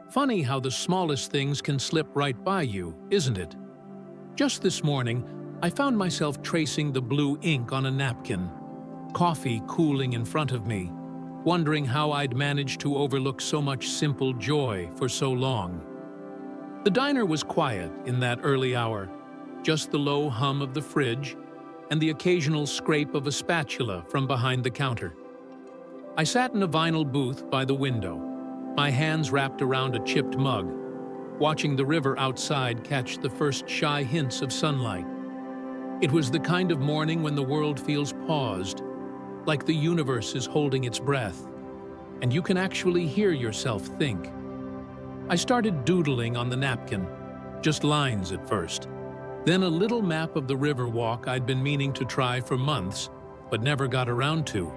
Funny how the smallest things can slip right by you, isn't it? Just this morning, I found myself tracing the blue ink on a napkin, coffee cooling in front of me, wondering how I'd managed to overlook so much simple joy for so long. The diner was quiet in that early hour, just the low hum of the fridge and the occasional scrape of a spatula from behind the counter. I sat in a vinyl booth by the window, my hands wrapped around a chipped mug, watching the river outside catch the first shy hints of sunlight. It was the kind of morning when the world feels paused, like the universe is holding its breath, and you can actually hear yourself think. I started doodling on the napkin, just lines at first, then a little map of the river walk I'd been meaning to try for months, but never got around to.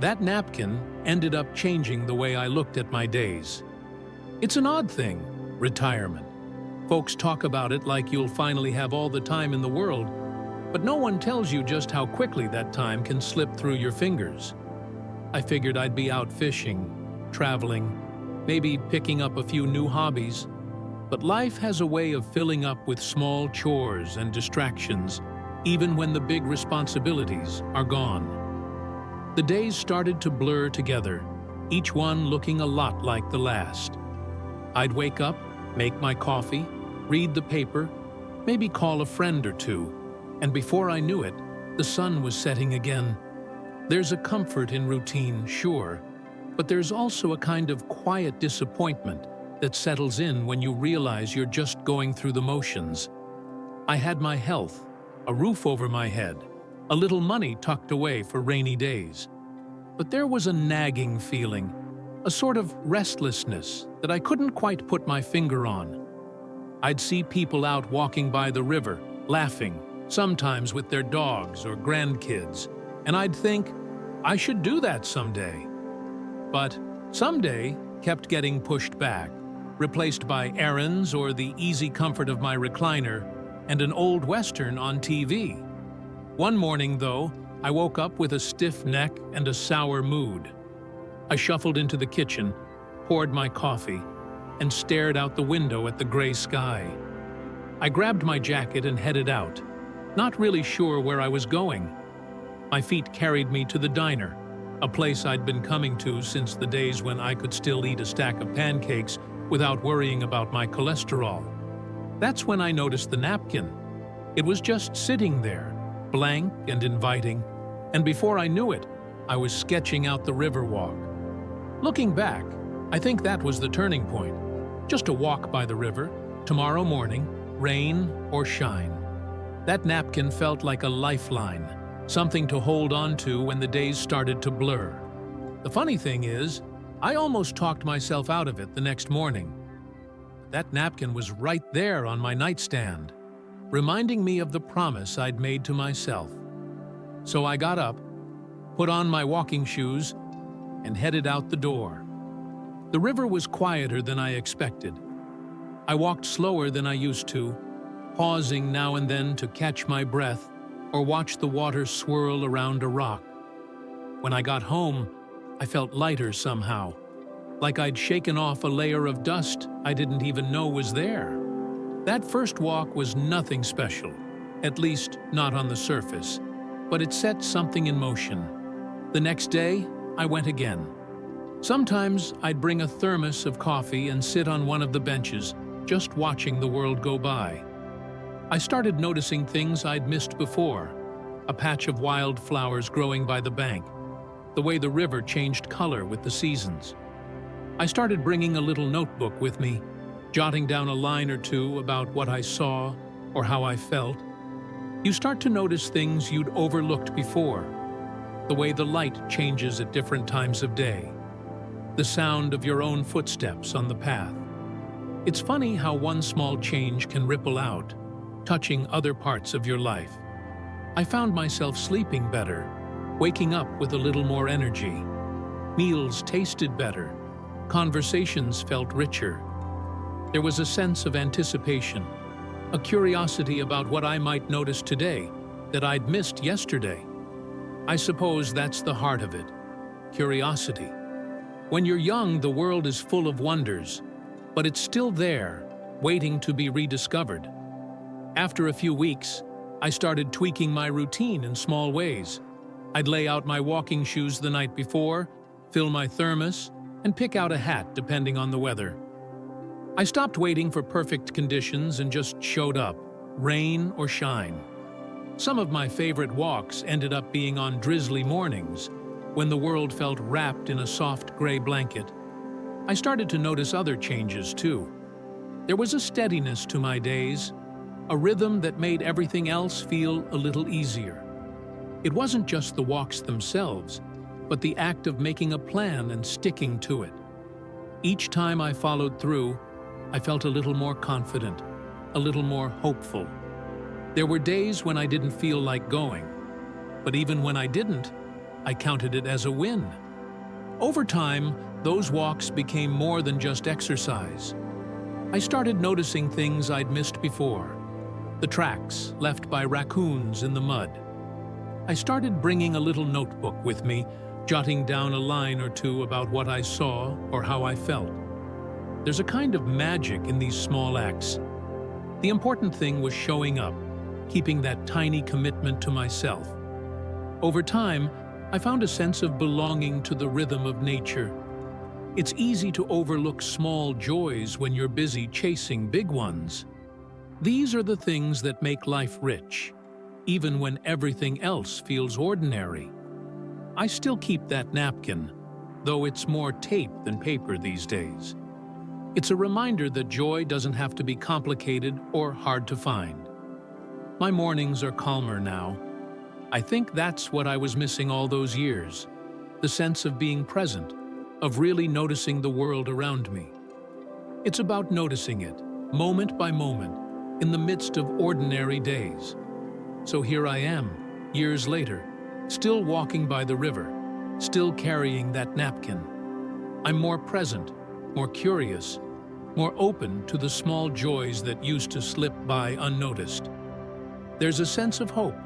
That napkin ended up changing the way I looked at my days. It's an odd thing, retirement. Folks talk about it like you'll finally have all the time in the world, but no one tells you just how quickly that time can slip through your fingers. I figured I'd be out fishing, traveling, maybe picking up a few new hobbies, but life has a way of filling up with small chores and distractions, even when the big responsibilities are gone. The days started to blur together, each one looking a lot like the last. I'd wake up, make my coffee, read the paper, maybe call a friend or two, and before I knew it, the sun was setting again. There's a comfort in routine, sure, but there's also a kind of quiet disappointment that settles in when you realize you're just going through the motions. I had my health, a roof over my head, a little money tucked away for rainy days. But there was a nagging feeling, a sort of restlessness that I couldn't quite put my finger on. I'd see people out walking by the river, laughing, sometimes with their dogs or grandkids, and I'd think, I should do that someday. But someday kept getting pushed back, replaced by errands or the easy comfort of my recliner and an old Western on TV. One morning, though, I woke up with a stiff neck and a sour mood. I shuffled into the kitchen, poured my coffee, and stared out the window at the gray sky. I grabbed my jacket and headed out, not really sure where I was going. My feet carried me to the diner, a place I'd been coming to since the days when I could still eat a stack of pancakes without worrying about my cholesterol. That's when I noticed the napkin. It was just sitting there, blank and inviting, and before I knew it, I was sketching out the river walk. Looking back, I think that was the turning point. Just a walk by the river, tomorrow morning, rain or shine. That napkin felt like a lifeline, something to hold on to when the days started to blur. The funny thing is, I almost talked myself out of it the next morning. That napkin was right there on my nightstand, reminding me of the promise I'd made to myself. So I got up, put on my walking shoes, and headed out the door. The river was quieter than I expected. I walked slower than I used to, pausing now and then to catch my breath or watch the water swirl around a rock. When I got home, I felt lighter somehow, like I'd shaken off a layer of dust I didn't even know was there. That first walk was nothing special, at least not on the surface, but it set something in motion. The next day, I went again. Sometimes I'd bring a thermos of coffee and sit on one of the benches, just watching the world go by. I started noticing things I'd missed before, a patch of wildflowers growing by the bank, the way the river changed color with the seasons. I started bringing a little notebook with me, jotting down a line or two about what I saw or how I felt. You start to notice things you'd overlooked before, the way the light changes at different times of day, the sound of your own footsteps on the path. It's funny how one small change can ripple out, touching other parts of your life. I found myself sleeping better, waking up with a little more energy. Meals tasted better, conversations felt richer. There was a sense of anticipation, a curiosity about what I might notice today that I'd missed yesterday. I suppose that's the heart of it, curiosity. When you're young, the world is full of wonders. but it's still there, waiting to be rediscovered. After a few weeks, I started tweaking my routine in small ways. I'd lay out my walking shoes the night before, fill my thermos, and pick out a hat depending on the weather. I stopped waiting for perfect conditions and just showed up, rain or shine. Some of my favorite walks ended up being on drizzly mornings, when the world felt wrapped in a soft gray blanket. I started to notice other changes too. There was a steadiness to my days, a rhythm that made everything else feel a little easier. It wasn't just the walks themselves, but the act of making a plan and sticking to it. Each time I followed through, I felt a little more confident, a little more hopeful. There were days when I didn't feel like going, but even when I didn't, I counted it as a win. Over time, those walks became more than just exercise. I started noticing things I'd missed before. The tracks left by raccoons in the mud. I started bringing a little notebook with me, jotting down a line or two about what I saw or how I felt. There's a kind of magic in these small acts. The important thing was showing up, keeping that tiny commitment to myself. Over time, I found a sense of belonging to the rhythm of nature. It's easy to overlook small joys when you're busy chasing big ones. These are the things that make life rich, even when everything else feels ordinary. I still keep that napkin, though it's more tape than paper these days. It's a reminder that joy doesn't have to be complicated or hard to find. My mornings are calmer now. I think that's what I was missing all those years, the sense of being present, of really noticing the world around me. It's about noticing it, moment by moment, in the midst of ordinary days. So here I am, years later, still walking by the river, still carrying that napkin. I'm more present, more curious, more open to the small joys that used to slip by unnoticed. There's a sense of hope,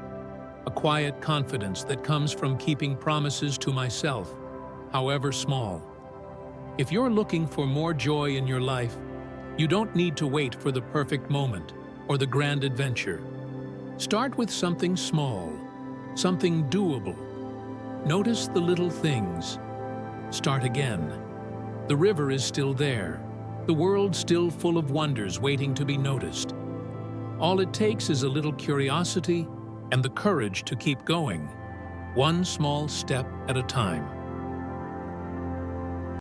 a quiet confidence that comes from keeping promises to myself, however small. If you're looking for more joy in your life, you don't need to wait for the perfect moment or the grand adventure. Start with something small, something doable. Notice the little things. Start again. The river is still there, the world still full of wonders waiting to be noticed. All it takes is a little curiosity and the courage to keep going, one small step at a time.